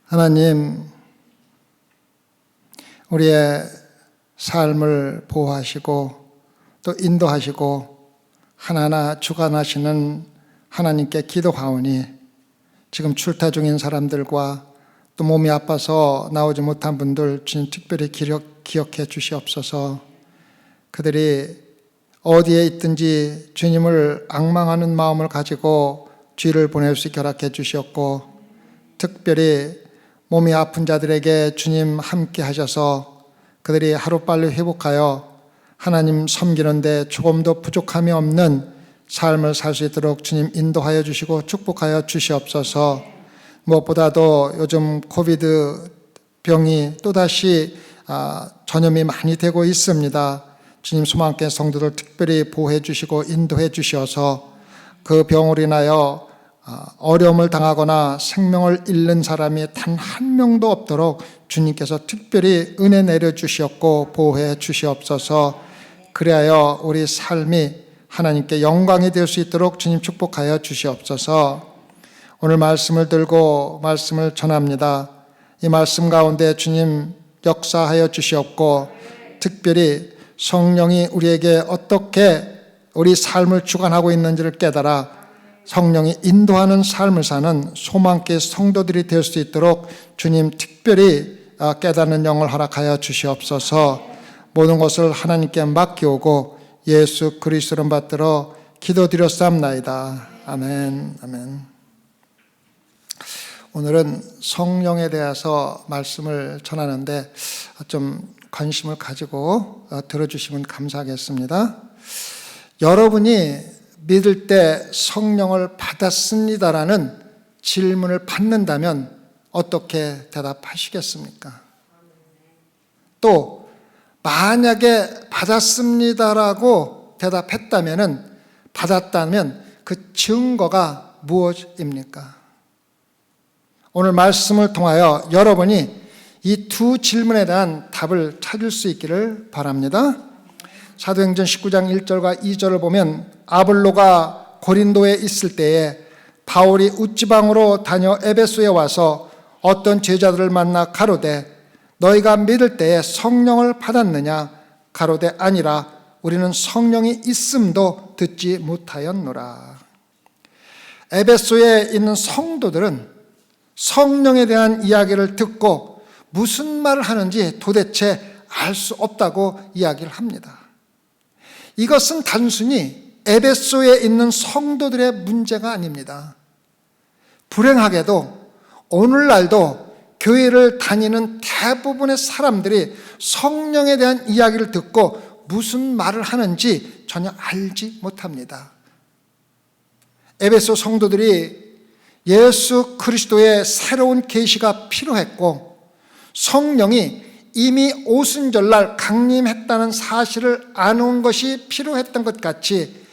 하나님, 우리의 삶을 보호하시고 또 인도하시고 하나하나 주관하시는 하나님께 기도하오니 지금 출타 중인 사람들과 또 몸이 아파서 나오지 못한 분들 주님 특별히 기억해 주시옵소서. 그들이 어디에 있든지 주님을 앙망하는 마음을 가지고 주의를 보낼 수 있게 허락해 주시옵고, 특별히 몸이 아픈 자들에게 주님 함께 하셔서 그들이 하루빨리 회복하여 하나님 섬기는데 조금도 부족함이 없는 삶을 살 수 있도록 주님 인도하여 주시고 축복하여 주시옵소서. 무엇보다도 요즘 코비드 병이 또다시 전염이 많이 되고 있습니다. 주님, 소망교회 성도들 특별히 보호해 주시고 인도해 주셔서 그 병으로 인하여 어려움을 당하거나 생명을 잃는 사람이 단 한 명도 없도록 주님께서 특별히 은혜 내려주시옵고 보호해 주시옵소서. 그리하여 우리 삶이 하나님께 영광이 될 수 있도록 주님 축복하여 주시옵소서. 오늘 말씀을 들고 말씀을 전합니다. 이 말씀 가운데 주님 역사하여 주시옵고, 특별히 성령이 우리에게 어떻게 우리 삶을 주관하고 있는지를 깨달아 성령이 인도하는 삶을 사는 소망교회 성도들이 될 수 있도록 주님 특별히 깨닫는 영을 허락하여 주시옵소서. 모든 것을 하나님께 맡기오고 예수 그리스도를 받들어 기도드렸사옵나이다. 아멘. 아멘. 오늘은 성령에 대해서 말씀을 전하는데 좀 관심을 가지고 들어주시면 감사하겠습니다. 여러분이 믿을 때 성령을 받았습니다라는 질문을 받는다면 어떻게 대답하시겠습니까? 또 만약에 받았습니다라고 받았다면 그 증거가 무엇입니까? 오늘 말씀을 통하여 여러분이 이 두 질문에 대한 답을 찾을 수 있기를 바랍니다. 사도행전 19장 1절과 2절을 보면 아볼로가 고린도에 있을 때에 바울이 웃지방으로 다녀 에베소에 와서 어떤 제자들을 만나 가로되 너희가 믿을 때에 성령을 받았느냐? 가로되 아니라 우리는 성령이 있음도 듣지 못하였노라. 에베소에 있는 성도들은 성령에 대한 이야기를 듣고 무슨 말을 하는지 도대체 알 수 없다고 이야기를 합니다. 이것은 단순히 에베소에 있는 성도들의 문제가 아닙니다. 불행하게도 오늘날도 교회를 다니는 대부분의 사람들이 성령에 대한 이야기를 듣고 무슨 말을 하는지 전혀 알지 못합니다. 에베소 성도들이 예수 그리스도의 새로운 계시가 필요했고 성령이 이미 오순절날 강림했다는 사실을 아는 것이 필요했던 것 같이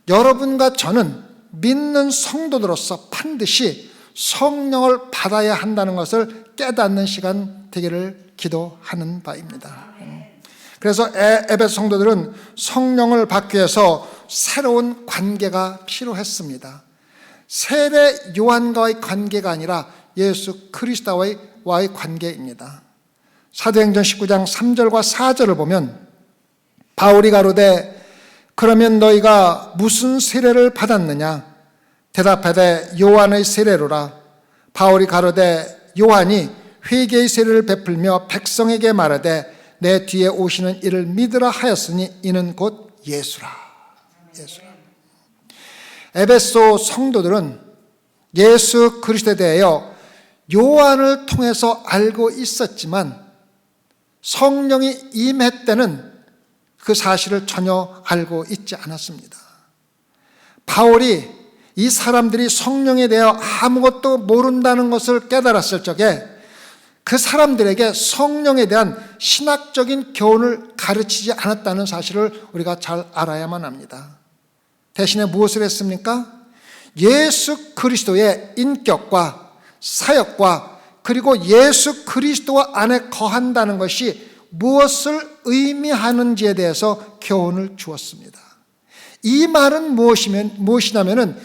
여러분과 저는 믿는 성도들로서 반드시 성령을 받아야 한다는 것을 깨닫는 시간 되기를 기도하는 바입니다. 그래서 에베소 성도들은 성령을 받기 위해서 새로운 관계가 필요했습니다. 세례 요한과의 관계가 아니라 예수 그리스도와의 관계입니다. 사도행전 19장 3절과 4절을 보면 바울이 가로되 그러면 너희가 무슨 세례를 받았느냐? 대답하되 요한의 세례로라. 바울이 가로되 요한이 회개의 세례를 베풀며 백성에게 말하되 내 뒤에 오시는 이를 믿으라 하였으니 이는 곧 예수라. 에베소 성도들은 예수 그리스도에 대하여 요한을 통해서 알고 있었지만 성령이 임했다는 그 사실을 전혀 알고 있지 않았습니다. 바울이 이 사람들이 성령에 대하여 아무것도 모른다는 것을 깨달았을 적에 그 사람들에게 성령에 대한 신학적인 교훈을 가르치지 않았다는 사실을 우리가 잘 알아야만 합니다. 대신에 무엇을 했습니까? 예수 그리스도의 인격과 사역과 그리고 예수 그리스도 안에 거한다는 것이 무엇을 의미하는지에 대해서 교훈을 주었습니다. 이 말은 무엇이냐면은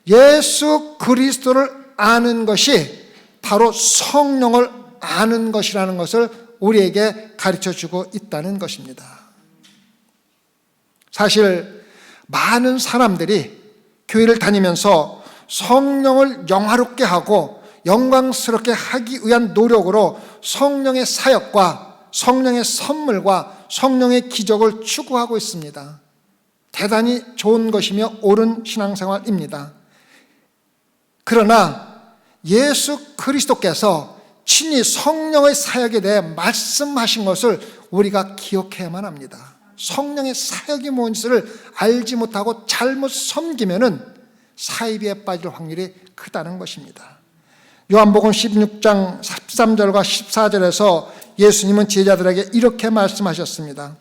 예수 그리스도를 아는 것이 바로 성령을 아는 것이라는 것을 우리에게 가르쳐주고 있다는 것입니다. 사실 많은 사람들이 교회를 다니면서 성령을 영화롭게 하고 영광스럽게 하기 위한 노력으로 성령의 사역과 성령의 선물과 성령의 기적을 추구하고 있습니다. 대단히 좋은 것이며 옳은 신앙생활입니다. 그러나 예수 그리스도께서 친히 성령의 사역에 대해 말씀하신 것을 우리가 기억해야만 합니다. 성령의 사역이 뭔지를 알지 못하고 잘못 섬기면은 사이비에 빠질 확률이 크다는 것입니다. 요한복음 16장 13절과 14절에서 예수님은 제자들에게 이렇게 말씀하셨습니다.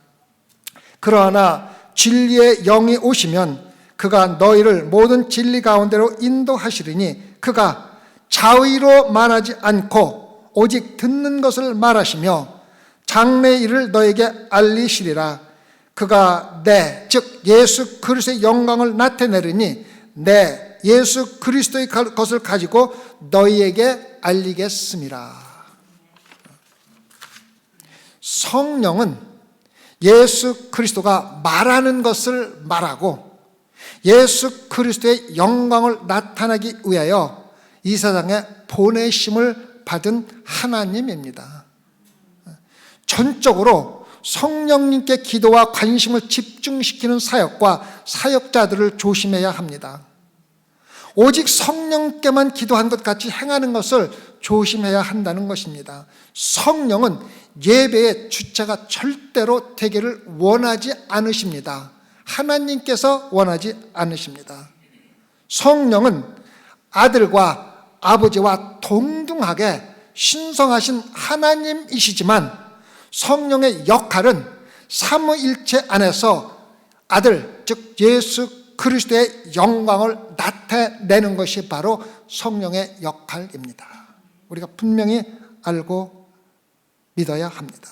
그러나 진리의 영이 오시면 그가 너희를 모든 진리 가운데로 인도하시리니 그가 자의로 말하지 않고 오직 듣는 것을 말하시며 장래의 일을 너에게 알리시리라. 그가 즉 예수 그리스도의 영광을 나타내리니 예수 그리스도의 것을 가지고 너희에게 알리겠음이라. 성령은 예수 그리스도가 말하는 것을 말하고 예수 그리스도의 영광을 나타내기 위하여 이 세상에 보내심을 받은 하나님입니다. 전적으로 성령님께 기도와 관심을 집중시키는 사역과 사역자들을 조심해야 합니다. 오직 성령께만 기도한 것 같이 행하는 것을 조심해야 한다는 것입니다. 성령은 예배의 주체가 절대로 되기를 원하지 않으십니다. 하나님께서 원하지 않으십니다. 성령은 아들과 아버지와 동등하게 신성하신 하나님이시지만 성령의 역할은 삼위일체 안에서 아들, 즉 예수 그리스도의 영광을 나타내는 것이 바로 성령의 역할입니다. 우리가 분명히 알고 믿어야 합니다.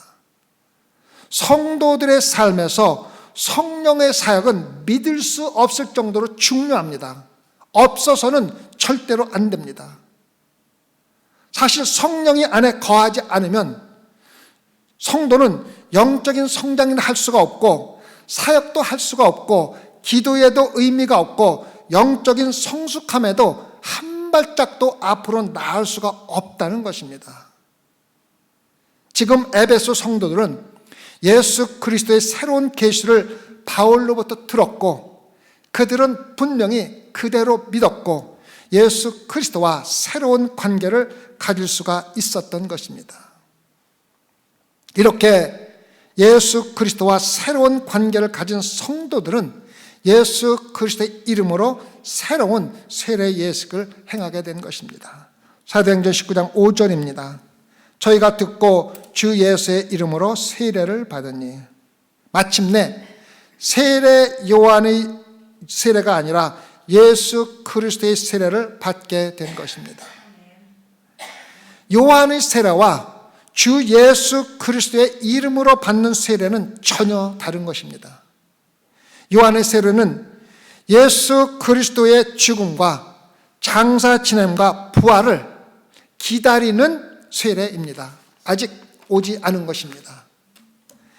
성도들의 삶에서 성령의 사역은 믿을 수 없을 정도로 중요합니다. 없어서는 절대로 안 됩니다. 사실 성령이 안에 거하지 않으면 성도는 영적인 성장을 할 수가 없고 사역도 할 수가 없고 기도에도 의미가 없고 영적인 성숙함에도 한 발짝도 앞으로 나을 수가 없다는 것입니다. 지금 에베소 성도들은 예수 그리스도의 새로운 계시를 바울로부터 들었고 그들은 분명히 그대로 믿었고 예수 그리스도와 새로운 관계를 가질 수가 있었던 것입니다. 이렇게 예수 그리스도와 새로운 관계를 가진 성도들은 예수 그리스도의 이름으로 새로운 세례 예식을 행하게 된 것입니다. 사도행전 19장 5절입니다. 저희가 듣고 주 예수의 이름으로 세례를 받으니 마침내 세례 요한의 세례가 아니라 예수 그리스도의 세례를 받게 된 것입니다. 요한의 세례와 주 예수 그리스도의 이름으로 받는 세례는 전혀 다른 것입니다. 요한의 세례는 예수 그리스도의 죽음과 장사 지냄과 부활을 기다리는 세례입니다. 아직 오지 않은 것입니다.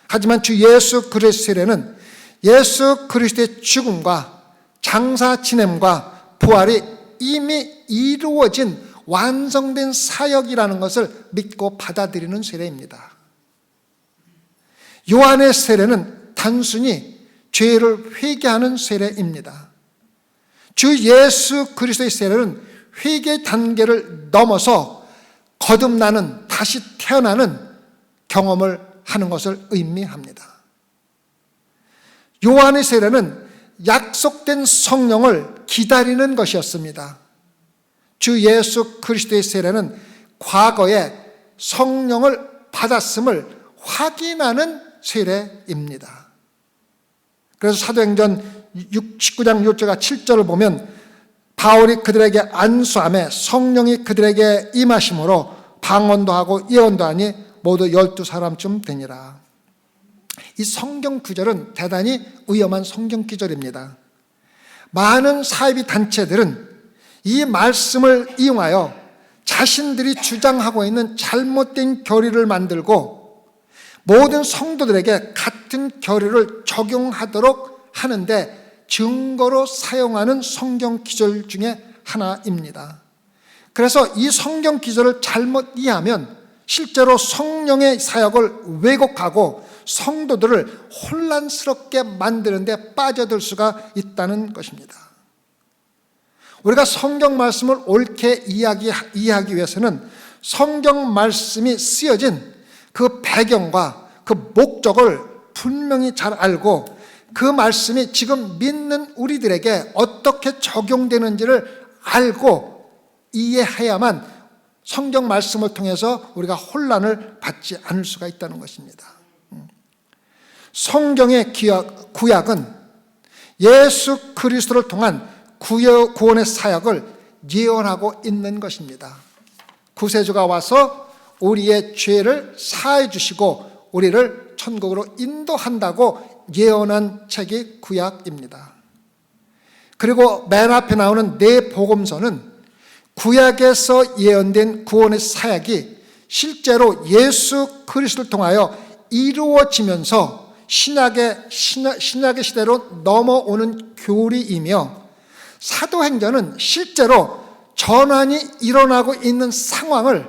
하지만 주 예수 그리스도의 세례는 예수 그리스도의 죽음과 장사 지냄과 부활이 이미 이루어진 완성된 사역이라는 것을 믿고 받아들이는 세례입니다. 요한의 세례는 단순히 죄를 회개하는 세례입니다. 주 예수 그리스도의 세례는 회개 단계를 넘어서 거듭나는, 다시 태어나는 경험을 하는 것을 의미합니다. 요한의 세례는 약속된 성령을 기다리는 것이었습니다. 주 예수 그리스도의 세례는 과거에 성령을 받았음을 확인하는 세례입니다. 그래서 사도행전 19장 6절과 7절을 보면 바울이 그들에게 안수하며 성령이 그들에게 임하심으로 방언도 하고 예언도 하니 모두 12사람쯤 되니라. 이 성경 구절은 대단히 위험한 성경 구절입니다. 많은 사이비 단체들은 이 말씀을 이용하여 자신들이 주장하고 있는 잘못된 교리를 만들고 모든 성도들에게 같은 교리를 적용하도록 하는데 증거로 사용하는 성경 기절 중에 하나입니다. 그래서 이 성경 기절을 잘못 이해하면 실제로 성령의 사역을 왜곡하고 성도들을 혼란스럽게 만드는 데 빠져들 수가 있다는 것입니다. 우리가 성경 말씀을 옳게 이해하기 위해서는 성경 말씀이 쓰여진 그 배경과 그 목적을 분명히 잘 알고 그 말씀이 지금 믿는 우리들에게 어떻게 적용되는지를 알고 이해해야만 성경 말씀을 통해서 우리가 혼란을 받지 않을 수가 있다는 것입니다. 성경의 구약은 예수 그리스도를 통한 구원의 사역을 예언하고 있는 것입니다. 구세주가 와서 우리의 죄를 사해 주시고 우리를 천국으로 인도한다고 예언한 책이 구약입니다. 그리고 맨 앞에 나오는 네 복음서는 구약에서 예언된 구원의 사역이 실제로 예수 그리스도를 통하여 이루어지면서 신약의 시대로 넘어오는 교리이며, 사도행전은 실제로 전환이 일어나고 있는 상황을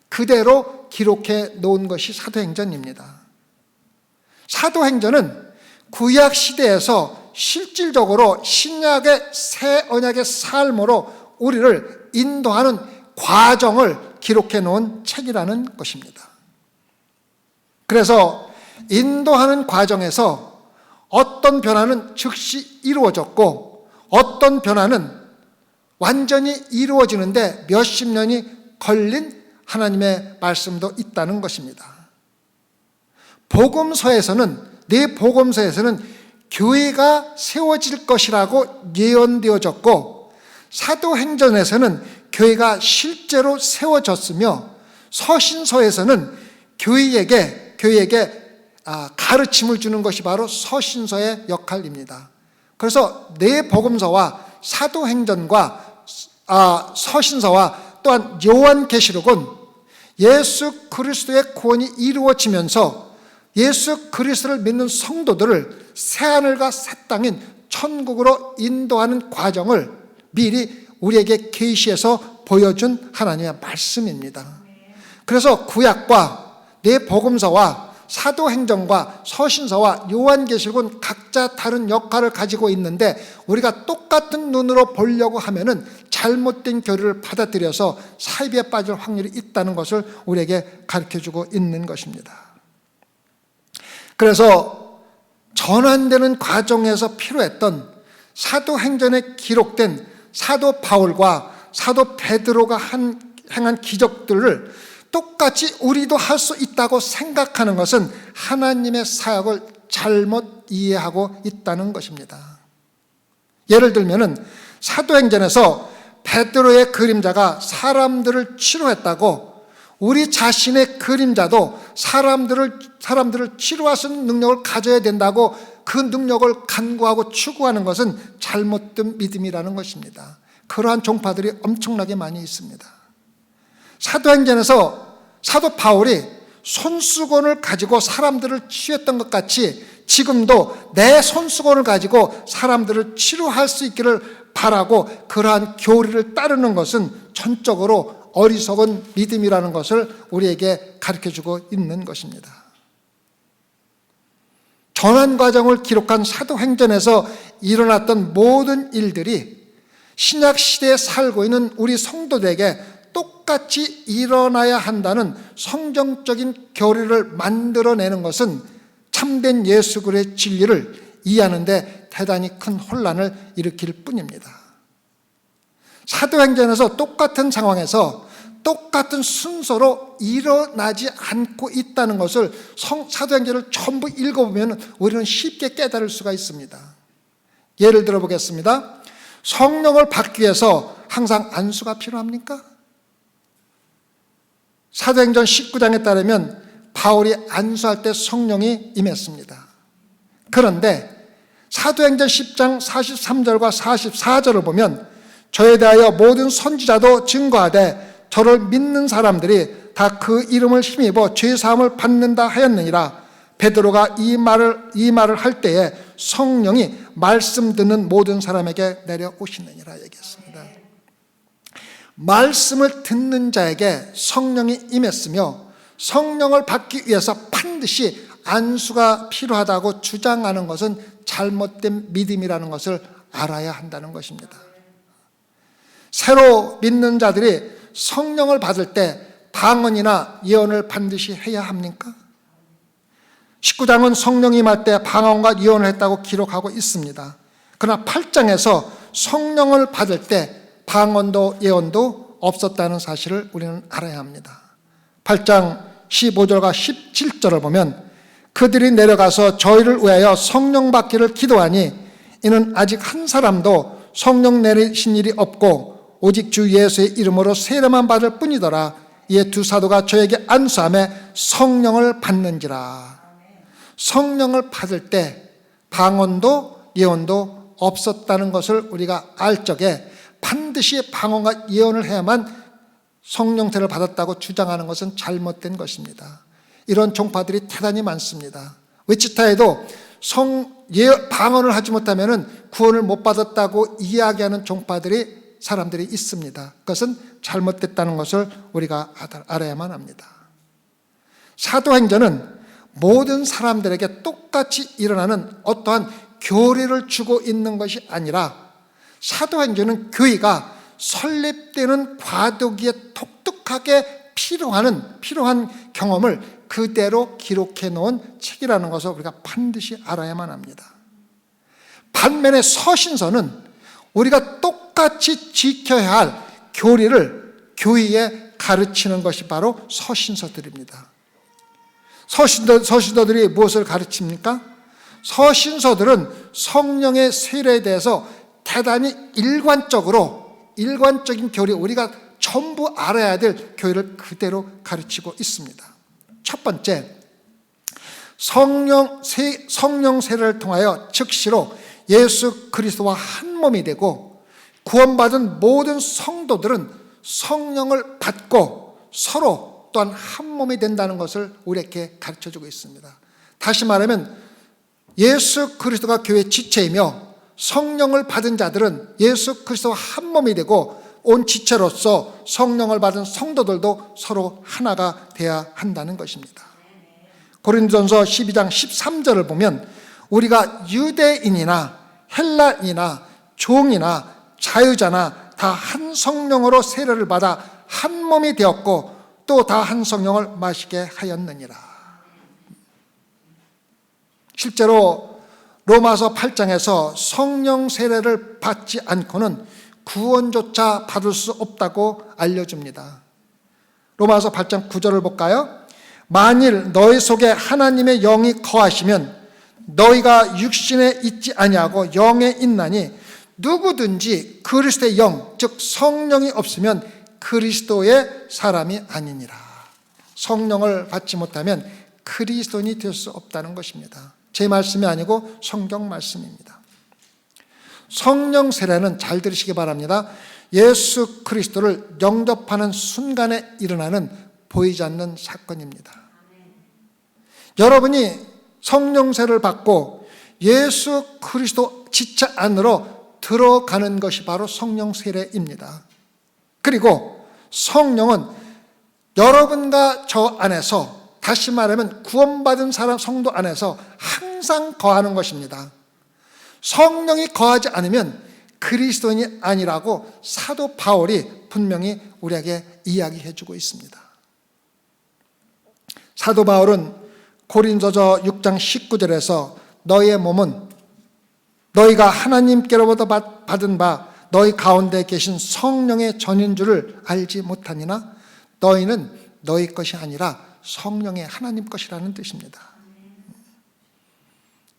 그대로 기록해 놓은 것이 사도행전입니다. 사도행전은 구약 시대에서 실질적으로 신약의 새 언약의 삶으로 우리를 인도하는 과정을 기록해 놓은 책이라는 것입니다. 그래서 인도하는 과정에서 어떤 변화는 즉시 이루어졌고 어떤 변화는 완전히 이루어지는데 몇십 년이 걸린 하나님의 말씀도 있다는 것입니다. 복음서에서는, 네 복음서에서는 교회가 세워질 것이라고 예언되어졌고, 사도행전에서는 교회가 실제로 세워졌으며, 서신서에서는 교회에게 가르침을 주는 것이 바로 서신서의 역할입니다. 그래서 네 복음서와 사도행전과 서신서와 또한 요한계시록은 예수 그리스도의 구원이 이루어지면서 예수 그리스도를 믿는 성도들을 새하늘과 새 땅인 천국으로 인도하는 과정을 미리 우리에게 계시해서 보여준 하나님의 말씀입니다. 그래서 구약과 네 복음서와 사도행전과 서신서와 요한계시록은 각자 다른 역할을 가지고 있는데, 우리가 똑같은 눈으로 보려고 하면은 잘못된 교리를 받아들여서 사이비에 빠질 확률이 있다는 것을 우리에게 가르쳐주고 있는 것입니다. 그래서 전환되는 과정에서 필요했던 사도행전에 기록된 사도 바울과 사도 베드로가 행한 기적들을 똑같이 우리도 할 수 있다고 생각하는 것은 하나님의 사역을 잘못 이해하고 있다는 것입니다. 예를 들면은 사도행전에서 베드로의 그림자가 사람들을 치료했다고 우리 자신의 그림자도 사람들을 치료할 수 있는 능력을 가져야 된다고 그 능력을 간구하고 추구하는 것은 잘못된 믿음이라는 것입니다. 그러한 종파들이 엄청나게 많이 있습니다. 사도행전에서 사도 바울이 손수건을 가지고 사람들을 치유했던 것 같이 지금도 내 손수건을 가지고 사람들을 치료할 수 있기를 바라고 그러한 교리를 따르는 것은 전적으로 어리석은 믿음이라는 것을 우리에게 가르쳐주고 있는 것입니다. 전환 과정을 기록한 사도행전에서 일어났던 모든 일들이 신약 시대에 살고 있는 우리 성도들에게 똑같이 일어나야 한다는 성경적인 교리를 만들어내는 것은 참된 예수 그리스도의 진리를 이해하는 데 대단히 큰 혼란을 일으킬 뿐입니다. 사도행전에서 똑같은 상황에서 똑같은 순서로 일어나지 않고 있다는 것을 사도행전을 전부 읽어보면 우리는 쉽게 깨달을 수가 있습니다. 예를 들어 보겠습니다. 성령을 받기 위해서 항상 안수가 필요합니까? 사도행전 19장에 따르면 바울이 안수할 때 성령이 임했습니다. 그런데 사도행전 10장 43절과 44절을 보면 저에 대하여 모든 선지자도 증거하되 저를 믿는 사람들이 다 그 이름을 힘입어 죄사함을 받는다 하였느니라. 베드로가 이 말을 할 때에 성령이 말씀 듣는 모든 사람에게 내려오시느니라 얘기했습니다. 말씀을 듣는 자에게 성령이 임했으며 성령을 받기 위해서 반드시 안수가 필요하다고 주장하는 것은 잘못된 믿음이라는 것을 알아야 한다는 것입니다. 새로 믿는 자들이 성령을 받을 때 방언이나 예언을 반드시 해야 합니까? 19장은 성령이 임할 때 방언과 예언을 했다고 기록하고 있습니다. 그러나 8장에서 성령을 받을 때 방언도 예언도 없었다는 사실을 우리는 알아야 합니다. 8장 15절과 17절을 보면 그들이 내려가서 저희를 위하여 성령 받기를 기도하니 이는 아직 한 사람도 성령 내리신 일이 없고 오직 주 예수의 이름으로 세례만 받을 뿐이더라. 이에 두 사도가 저에게 안수하며 성령을 받는지라. 성령을 받을 때 방언도 예언도 없었다는 것을 우리가 알 적에 반드시 방언과 예언을 해야만 성령태를 받았다고 주장하는 것은 잘못된 것입니다. 이런 종파들이 대단히 많습니다. 위치타에도 방언을 하지 못하면 구원을 못 받았다고 이야기하는 종파들이 사람들이 있습니다. 그것은 잘못됐다는 것을 우리가 알아야만 합니다. 사도행전은 모든 사람들에게 똑같이 일어나는 어떠한 교리를 주고 있는 것이 아니라 사도행전은 교회가 설립되는 과도기에 독특하게 필요한 경험을 그대로 기록해 놓은 책이라는 것을 우리가 반드시 알아야만 합니다. 반면에 서신서는 우리가 똑같이 지켜야 할 교리를 교회에 가르치는 것이 바로 서신서들입니다. 서신서들이 무엇을 가르칩니까? 서신서들은 성령의 세례에 대해서 대단히 일관적인 교리, 우리가 전부 알아야 될 교리를 그대로 가르치고 있습니다. 첫 번째, 성령 세례를 통하여 즉시로 예수 그리스도와 한 몸이 되고 구원받은 모든 성도들은 성령을 받고 서로 또한 한 몸이 된다는 것을 우리에게 가르쳐주고 있습니다. 다시 말하면 예수 그리스도가 교회의 지체이며 성령을 받은 자들은 예수 그리스도와 한 몸이 되고 온 지체로서 성령을 받은 성도들도 서로 하나가 되어야 한다는 것입니다. 고린도전서 12장 13절을 보면 우리가 유대인이나 헬라인이나 종이나 자유자나 다 한 성령으로 세례를 받아 한 몸이 되었고 또 다 한 성령을 마시게 하였느니라. 실제로 로마서 8장에서 성령 세례를 받지 않고는 구원조차 받을 수 없다고 알려줍니다. 로마서 8장 9절을 볼까요? 만일 너희 속에 하나님의 영이 거하시면 너희가 육신에 있지 아니하고 영에 있나니 누구든지 그리스도의 영, 즉 성령이 없으면 그리스도의 사람이 아니니라. 성령을 받지 못하면 그리스도인이 될 수 없다는 것입니다. 제 말씀이 아니고 성경 말씀입니다. 성령 세례는 잘 들으시기 바랍니다. 예수 그리스도를 영접하는 순간에 일어나는 보이지 않는 사건입니다. 여러분이 성령 세례를 받고 예수 그리스도 지체 안으로 들어가는 것이 바로 성령 세례입니다. 그리고 성령은 여러분과 저 안에서, 다시 말하면 구원받은 사람 성도 안에서 항상 거하는 것입니다. 성령이 거하지 않으면 그리스도인이 아니라고 사도 바울이 분명히 우리에게 이야기해 주고 있습니다. 사도 바울은 고린도서 6장 19절에서 너희의 몸은 너희가 하나님께로부터 받은 바 너희 가운데 계신 성령의 전인 줄을 알지 못하니나 너희는 너희 것이 아니라 성령의 하나님 것이라는 뜻입니다.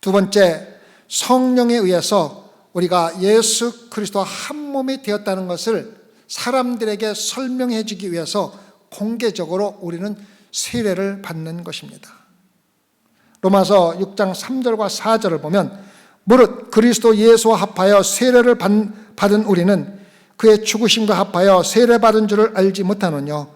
두 번째, 성령에 의해서 우리가 예수 그리스도와 한 몸이 되었다는 것을 사람들에게 설명해 주기 위해서 공개적으로 우리는 세례를 받는 것입니다. 로마서 6장 3절과 4절을 보면 무릇 그리스도 예수와 합하여 세례를 받은 우리는 그의 죽으심과 합하여 세례받은 줄을 알지 못하느뇨.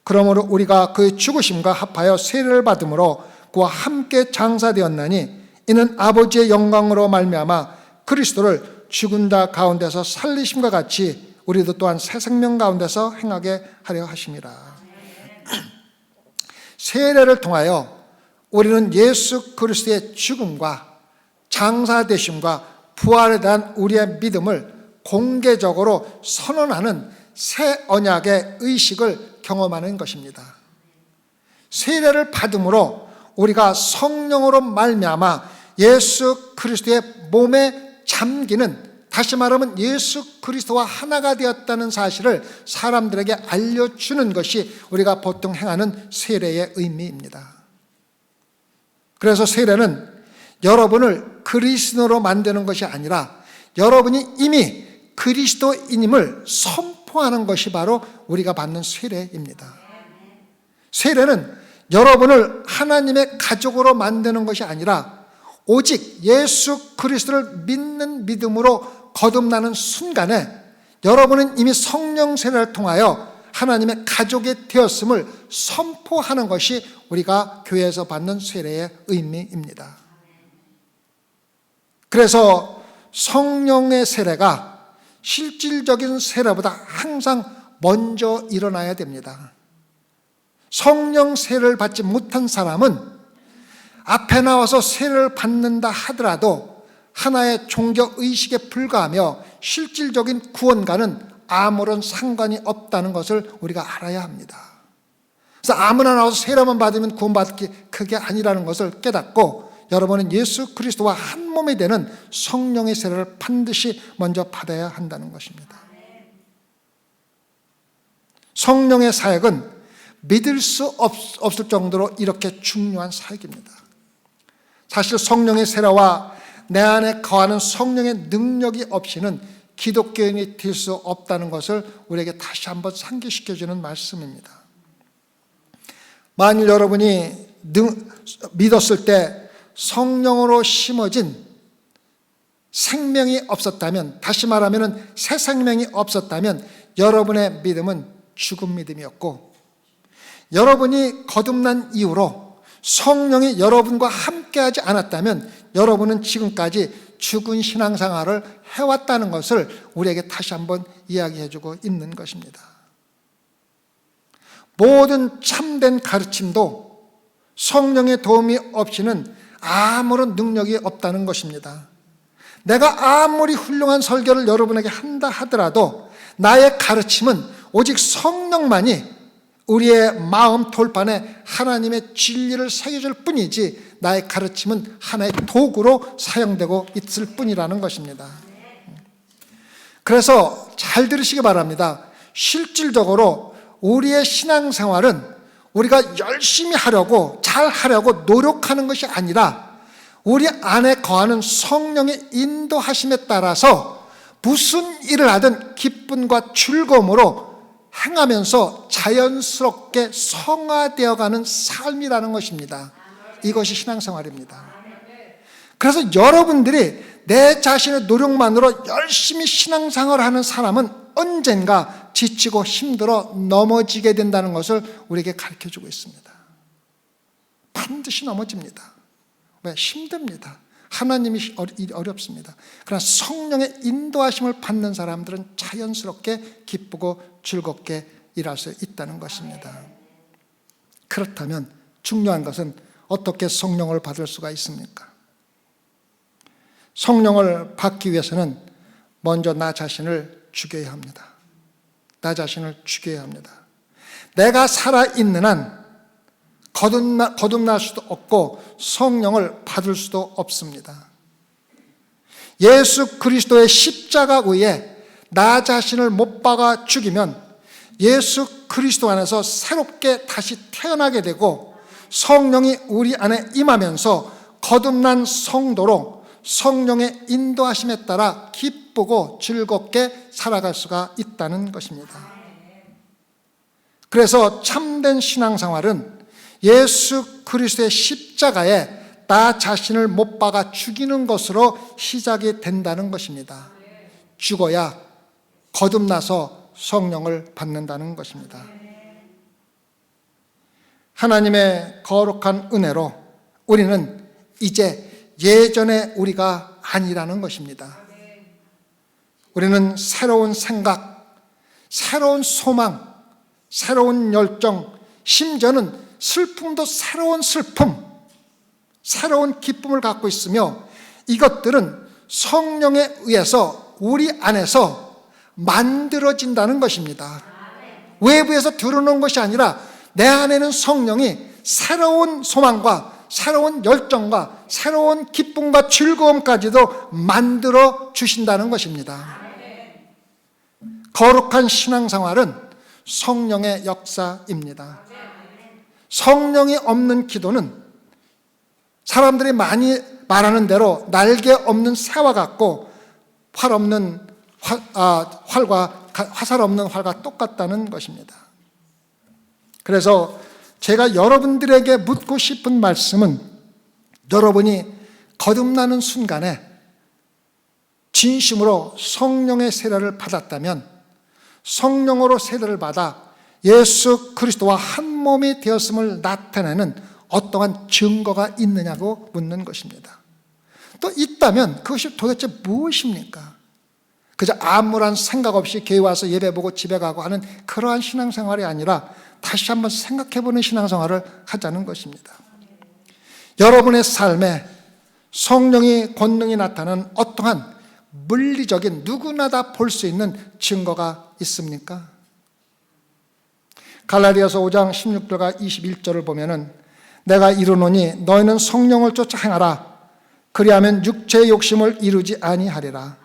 그러므로 우리가 그의 죽으심과 합하여 세례를 받음으로 그와 함께 장사되었나니 이는 아버지의 영광으로 말미암아 그리스도를 죽은 자 가운데서 살리심과 같이 우리도 또한 새 생명 가운데서 행하게 하려 하심이라. 세례를 통하여 우리는 예수 그리스도의 죽음과 장사되심과 부활에 대한 우리의 믿음을 공개적으로 선언하는 새 언약의 의식을 경험하는 것입니다. 세례를 받음으로 우리가 성령으로 말미암아 예수 그리스도의 몸에 잠기는, 다시 말하면 예수 그리스도와 하나가 되었다는 사실을 사람들에게 알려주는 것이 우리가 보통 행하는 세례의 의미입니다. 그래서 세례는 여러분을 그리스도로 만드는 것이 아니라 여러분이 이미 그리스도인임을 선포하는 것이 바로 우리가 받는 세례입니다. 세례는 여러분을 하나님의 가족으로 만드는 것이 아니라 오직 예수 그리스도를 믿는 믿음으로 거듭나는 순간에 여러분은 이미 성령 세례를 통하여 하나님의 가족이 되었음을 선포하는 것이 우리가 교회에서 받는 세례의 의미입니다. 그래서 성령의 세례가 실질적인 세례보다 항상 먼저 일어나야 됩니다. 성령 세례를 받지 못한 사람은 앞에 나와서 세례를 받는다 하더라도 하나의 종교 의식에 불과하며 실질적인 구원과는 아무런 상관이 없다는 것을 우리가 알아야 합니다. 그래서 아무나 나와서 세례만 받으면 구원받기 그게 아니라는 것을 깨닫고 여러분은 예수 그리스도와 한 몸이 되는 성령의 세례를 반드시 먼저 받아야 한다는 것입니다. 성령의 사역은 믿을 수 없을 정도로 이렇게 중요한 사역입니다. 사실 성령의 세례와 내 안에 거하는 성령의 능력이 없이는 기독교인이 될 수 없다는 것을 우리에게 다시 한번 상기시켜주는 말씀입니다. 만일 여러분이 믿었을 때 성령으로 심어진 생명이 없었다면, 다시 말하면 새 생명이 없었다면 여러분의 믿음은 죽은 믿음이었고, 여러분이 거듭난 이후로 성령이 여러분과 함께하지 않았다면 여러분은 지금까지 죽은 신앙생활을 해왔다는 것을 우리에게 다시 한번 이야기해주고 있는 것입니다. 모든 참된 가르침도 성령의 도움이 없이는 아무런 능력이 없다는 것입니다. 내가 아무리 훌륭한 설교를 여러분에게 한다 하더라도 나의 가르침은 오직 성령만이 우리의 마음 돌판에 하나님의 진리를 새겨줄 뿐이지 나의 가르침은 하나의 도구로 사용되고 있을 뿐이라는 것입니다. 그래서 잘 들으시기 바랍니다. 실질적으로 우리의 신앙생활은 우리가 열심히 하려고, 잘 하려고 노력하는 것이 아니라 우리 안에 거하는 성령의 인도하심에 따라서 무슨 일을 하든 기쁨과 즐거움으로 행하면서 자연스럽게 성화되어가는 삶이라는 것입니다. 이것이 신앙생활입니다. 그래서 여러분들이 내 자신의 노력만으로 열심히 신앙생활을 하는 사람은 언젠가 지치고 힘들어 넘어지게 된다는 것을 우리에게 가르쳐주고 있습니다. 반드시 넘어집니다. 왜? 힘듭니다. 하나님이 어렵습니다. 그러나 성령의 인도하심을 받는 사람들은 자연스럽게 기쁘고 즐겁게 일할 수 있다는 것입니다. 그렇다면 중요한 것은 어떻게 성령을 받을 수가 있습니까? 성령을 받기 위해서는 먼저 나 자신을 죽여야 합니다. 나 자신을 죽여야 합니다. 내가 살아있는 한 거듭날 수도 없고 성령을 받을 수도 없습니다. 예수 그리스도의 십자가 위에 나 자신을 못 박아 죽이면 예수 그리스도 안에서 새롭게 다시 태어나게 되고 성령이 우리 안에 임하면서 거듭난 성도로 성령의 인도하심에 따라 기쁘고 즐겁게 살아갈 수가 있다는 것입니다. 그래서 참된 신앙생활은 예수 그리스도의 십자가에 나 자신을 못 박아 죽이는 것으로 시작이 된다는 것입니다. 죽어야 거듭나서 성령을 받는다는 것입니다. 하나님의 거룩한 은혜로 우리는 이제 예전의 우리가 아니라는 것입니다. 우리는 새로운 생각, 새로운 소망, 새로운 열정, 심지어는 슬픔도 새로운 슬픔, 새로운 기쁨을 갖고 있으며, 이것들은 성령에 의해서 우리 안에서 만들어진다는 것입니다. 외부에서 들어오는 것이 아니라 내 안에는 성령이 새로운 소망과 새로운 열정과 새로운 기쁨과 즐거움까지도 만들어 주신다는 것입니다. 거룩한 신앙생활은 성령의 역사입니다. 성령이 없는 기도는 사람들이 많이 말하는 대로 날개 없는 새와 같고 화살 없는 활과 똑같다는 것입니다. 그래서 제가 여러분들에게 묻고 싶은 말씀은, 여러분이 거듭나는 순간에 진심으로 성령의 세례를 받았다면, 성령으로 세례를 받아 예수 그리스도와 한 몸이 되었음을 나타내는 어떠한 증거가 있느냐고 묻는 것입니다. 또 있다면 그것이 도대체 무엇입니까? 그저 아무런 생각 없이 교회 와서 예배 보고 집에 가고 하는 그러한 신앙생활이 아니라 다시 한번 생각해보는 신앙생활을 하자는 것입니다. 여러분의 삶에 성령이 권능이 나타나는 어떠한 물리적인, 누구나 다 볼 수 있는 증거가 있습니까? 갈라디아서 5장 16절과 21절을 보면은, 내가 이르노니 너희는 성령을 쫓아 행하라. 그리하면 육체의 욕심을 이루지 아니하리라.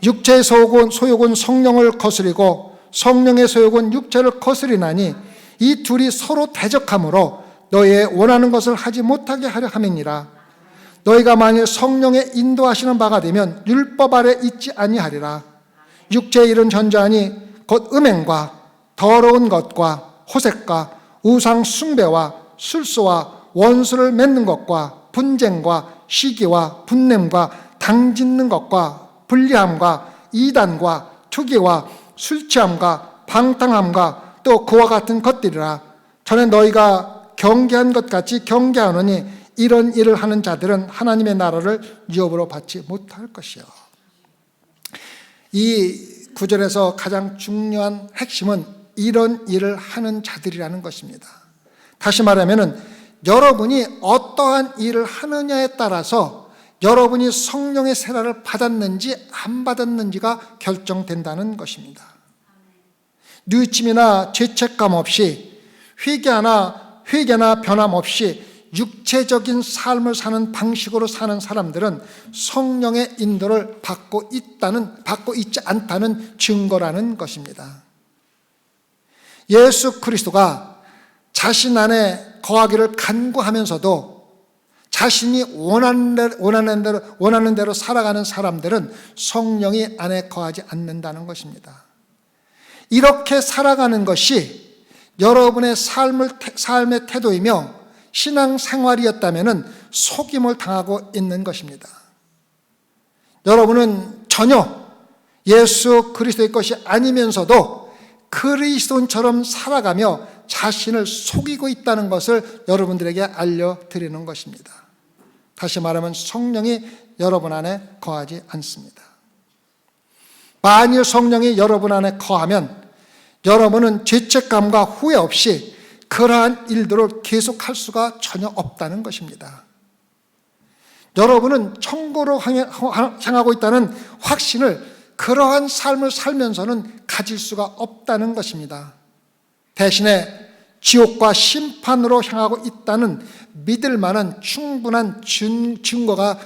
육체의 소욕은 성령을 거스리고 성령의 소욕은 육체를 거스리나니 이 둘이 서로 대적하므로 너희의 원하는 것을 하지 못하게 하려 함이니라. 너희가 만일 성령의 인도하시는 바가 되면 율법 아래 있지 아니하리라. 육체의 일은 전저하니 곧 음행과 더러운 것과 호색과 우상 숭배와 술수와 원수를 맺는 것과 분쟁과 시기와 분냄과 당짓는 것과 불리함과 이단과 투기와 술취함과 방탕함과 또 그와 같은 것들이라. 전에 너희가 경계한 것 같이 경계하노니 이런 일을 하는 자들은 하나님의 나라를 유업으로 받지 못할 것이요. 이 구절에서 가장 중요한 핵심은 이런 일을 하는 자들이라는 것입니다. 다시 말하면 여러분이 어떠한 일을 하느냐에 따라서 여러분이 성령의 세례를 받았는지 안 받았는지가 결정된다는 것입니다. 뉘우침이나 죄책감 없이, 회개나 변함 없이 육체적인 삶을 사는 방식으로 사는 사람들은 성령의 인도를 받고 있지 않다는 증거라는 것입니다. 예수 그리스도가 자신 안에 거하기를 간구하면서도 자신이 원하는 대로 살아가는 사람들은 성령이 안에 거하지 않는다는 것입니다. 이렇게 살아가는 것이 여러분의 삶의 태도이며 신앙생활이었다면 속임을 당하고 있는 것입니다. 여러분은 전혀 예수 그리스도의 것이 아니면서도 그리스도인처럼 살아가며 자신을 속이고 있다는 것을 여러분들에게 알려드리는 것입니다. 다시 말하면 성령이 여러분 안에 거하지 않습니다. 만일 성령이 여러분 안에 거하면 여러분은 죄책감과 후회 없이 그러한 일들을 계속할 수가 전혀 없다는 것입니다. 여러분은 천국으로 향하고 있다는 확신을 그러한 삶을 살면서는 가질 수가 없다는 것입니다. 대신에 지옥과 심판으로 향하고 있다는 믿을 만한 충분한 증거가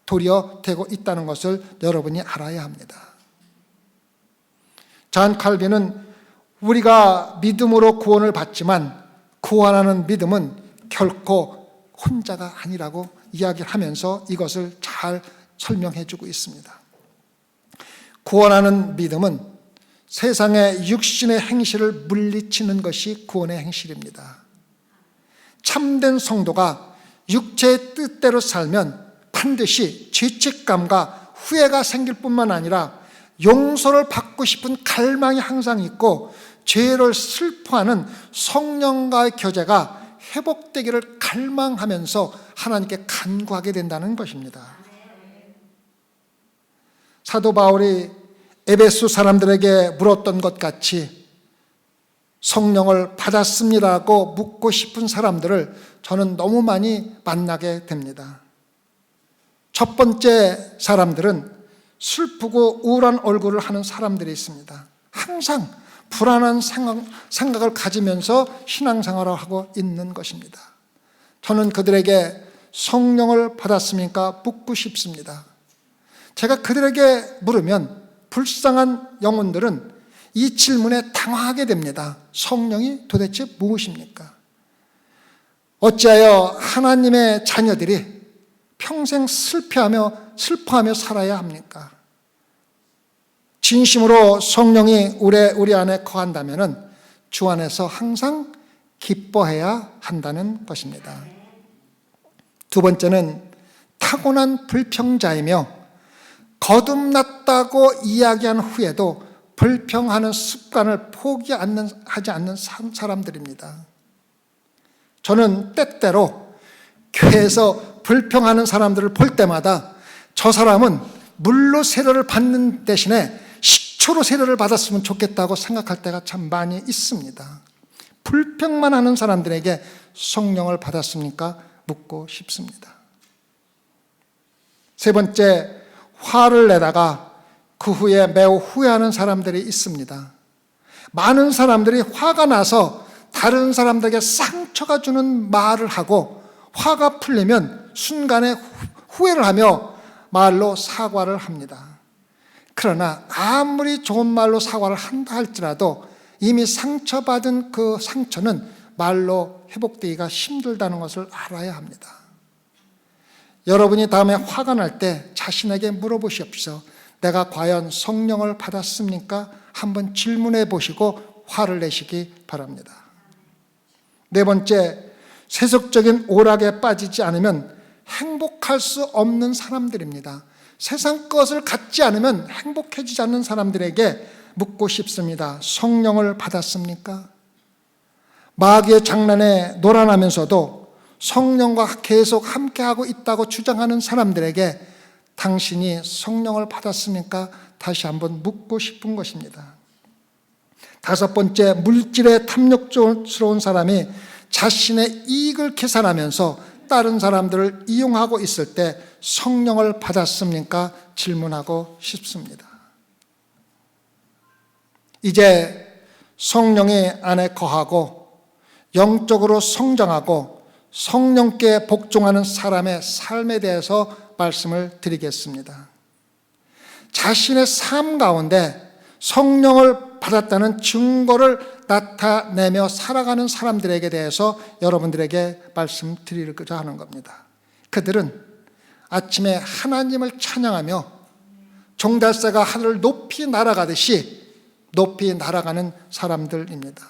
도리어 되고 있다는 것을 여러분이 알아야 합니다. 잔 칼빈은 우리가 믿음으로 구원을 받지만 구원하는 믿음은 결코 혼자가 아니라고 이야기를 하면서 이것을 잘 설명해 주고 있습니다. 구원하는 믿음은 세상의 육신의 행실을 물리치는 것이 구원의 행실입니다. 참된 성도가 육체의 뜻대로 살면 반드시 죄책감과 후회가 생길 뿐만 아니라 용서를 받고 싶은 갈망이 항상 있고 죄를 슬퍼하는 성령과의 교제가 회복되기를 갈망하면서 하나님께 간구하게 된다는 것입니다. 사도 바울이 에베소 사람들에게 물었던 것 같이 성령을 받았습니다라고 묻고 싶은 사람들을 저는 너무 많이 만나게 됩니다. 첫 번째 사람들은 슬프고 우울한 얼굴을 하는 사람들이 있습니다. 항상 불안한 생각을 가지면서 신앙생활을 하고 있는 것입니다. 저는 그들에게 성령을 받았습니까? 묻고 싶습니다. 제가 그들에게 물으면 불쌍한 영혼들은 이 질문에 당황하게 됩니다. 성령이 도대체 무엇입니까? 어찌하여 하나님의 자녀들이 평생 슬퍼하며 살아야 합니까? 진심으로 성령이 우리 안에 거한다면 주 안에서 항상 기뻐해야 한다는 것입니다. 두 번째는 타고난 불평자이며 거듭났다고 이야기한 후에도 불평하는 습관을 포기하지 않는 사람들입니다. 저는 때때로 교회에서 불평하는 사람들을 볼 때마다 저 사람은 물로 세례를 받는 대신에 식초로 세례를 받았으면 좋겠다고 생각할 때가 참 많이 있습니다. 불평만 하는 사람들에게 성령을 받았습니까? 묻고 싶습니다. 세 번째, 화를 내다가 그 후에 매우 후회하는 사람들이 있습니다. 많은 사람들이 화가 나서 다른 사람들에게 상처가 주는 말을 하고 화가 풀리면 순간에 후회를 하며 말로 사과를 합니다. 그러나 아무리 좋은 말로 사과를 한다 할지라도 이미 상처받은 그 상처는 말로 회복되기가 힘들다는 것을 알아야 합니다. 여러분이 다음에 화가 날 때 자신에게 물어보십시오. 내가 과연 성령을 받았습니까? 한번 질문해 보시고 화를 내시기 바랍니다. 네 번째, 세속적인 오락에 빠지지 않으면 행복할 수 없는 사람들입니다. 세상 것을 갖지 않으면 행복해지지 않는 사람들에게 묻고 싶습니다. 성령을 받았습니까? 마귀의 장난에 놀아나면서도 성령과 계속 함께하고 있다고 주장하는 사람들에게 당신이 성령을 받았습니까? 다시 한번 묻고 싶은 것입니다. 다섯 번째, 물질에 탐욕스러운 사람이 자신의 이익을 계산하면서 다른 사람들을 이용하고 있을 때 성령을 받았습니까? 질문하고 싶습니다. 이제 성령이 안에 거하고 영적으로 성장하고 성령께 복종하는 사람의 삶에 대해서 말씀을 드리겠습니다. 자신의 삶 가운데 성령을 받았다는 증거를 나타내며 살아가는 사람들에게 대해서 여러분들에게 말씀드리고자 하는 겁니다. 그들은 아침에 하나님을 찬양하며 종달새가 하늘을 높이 날아가듯이 높이 날아가는 사람들입니다.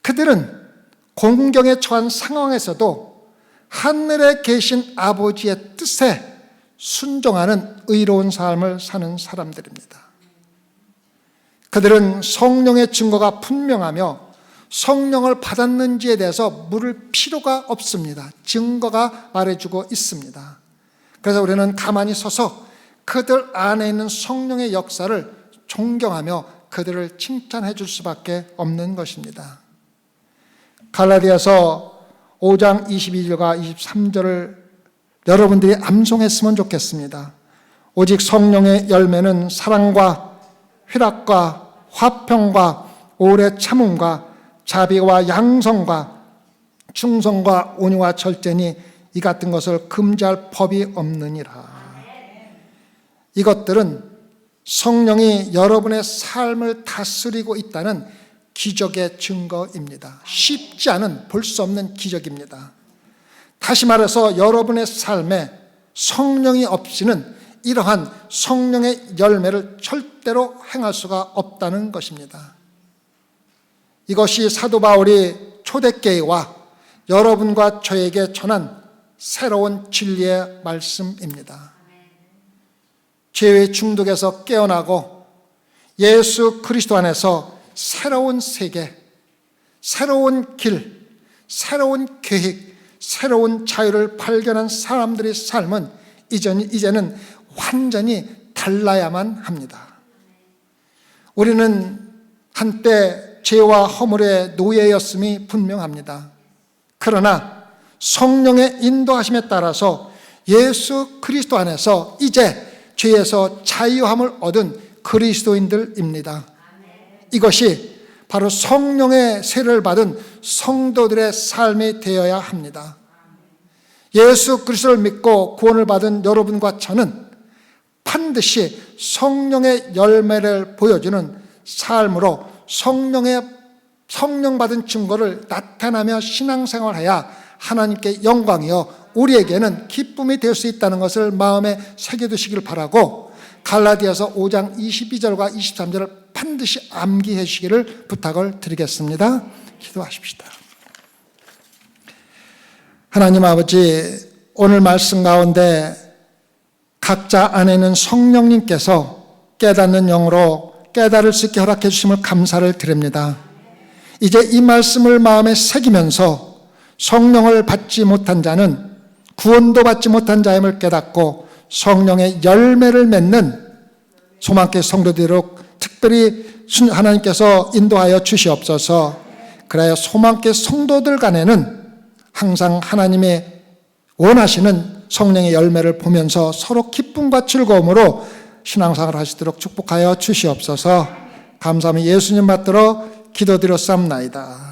그들은 공경에 처한 상황에서도 하늘에 계신 아버지의 뜻에 순종하는 의로운 삶을 사는 사람들입니다. 그들은 성령의 증거가 분명하며 성령을 받았는지에 대해서 물을 필요가 없습니다. 증거가 말해주고 있습니다. 그래서 우리는 가만히 서서 그들 안에 있는 성령의 역사를 존경하며 그들을 칭찬해 줄 수밖에 없는 것입니다. 갈라디아서 5장 22절과 23절을 여러분들이 암송했으면 좋겠습니다. 오직 성령의 열매는 사랑과 희락과 화평과 오래 참음과 자비와 양성과 충성과 온유와 절제니 이 같은 것을 금지할 법이 없느니라. 이것들은 성령이 여러분의 삶을 다스리고 있다는 기적의 증거입니다. 쉽지 않은, 볼 수 없는 기적입니다. 다시 말해서 여러분의 삶에 성령이 없이는 이러한 성령의 열매를 절대로 행할 수가 없다는 것입니다. 이것이 사도 바울이 초대교회와 여러분과 저에게 전한 새로운 진리의 말씀입니다. 죄의 중독에서 깨어나고 예수 그리스도 안에서 새로운 세계, 새로운 길, 새로운 계획, 새로운 자유를 발견한 사람들의 삶은 이제는 완전히 달라야만 합니다. 우리는 한때 죄와 허물의 노예였음이 분명합니다. 그러나 성령의 인도하심에 따라서 예수 그리스도 안에서 이제 죄에서 자유함을 얻은 그리스도인들입니다. 이것이 바로 성령의 세례를 받은 성도들의 삶이 되어야 합니다. 예수 그리스도를 믿고 구원을 받은 여러분과 저는 반드시 성령의 열매를 보여주는 삶으로 성령 받은 증거를 나타나며 신앙생활해야 하나님께 영광이요 우리에게는 기쁨이 될 수 있다는 것을 마음에 새겨두시길 바라고 갈라디아서 5장 22절과 23절을 반드시 암기해 주시기를 부탁을 드리겠습니다. 기도하십시다. 하나님 아버지, 오늘 말씀 가운데 각자 안에 있는 성령님께서 깨닫는 영으로 깨달을 수 있게 허락해 주심을 감사를 드립니다. 이제 이 말씀을 마음에 새기면서 성령을 받지 못한 자는 구원도 받지 못한 자임을 깨닫고 성령의 열매를 맺는 소망교회 성도되도록 특별히 하나님께서 인도하여 주시옵소서. 그래야 소망교회 성도들 간에는 항상 하나님의 원하시는 성령의 열매를 보면서 서로 기쁨과 즐거움으로 신앙생활을 하시도록 축복하여 주시옵소서. 감사하며 예수님 받들어 기도드렸사옵나이다.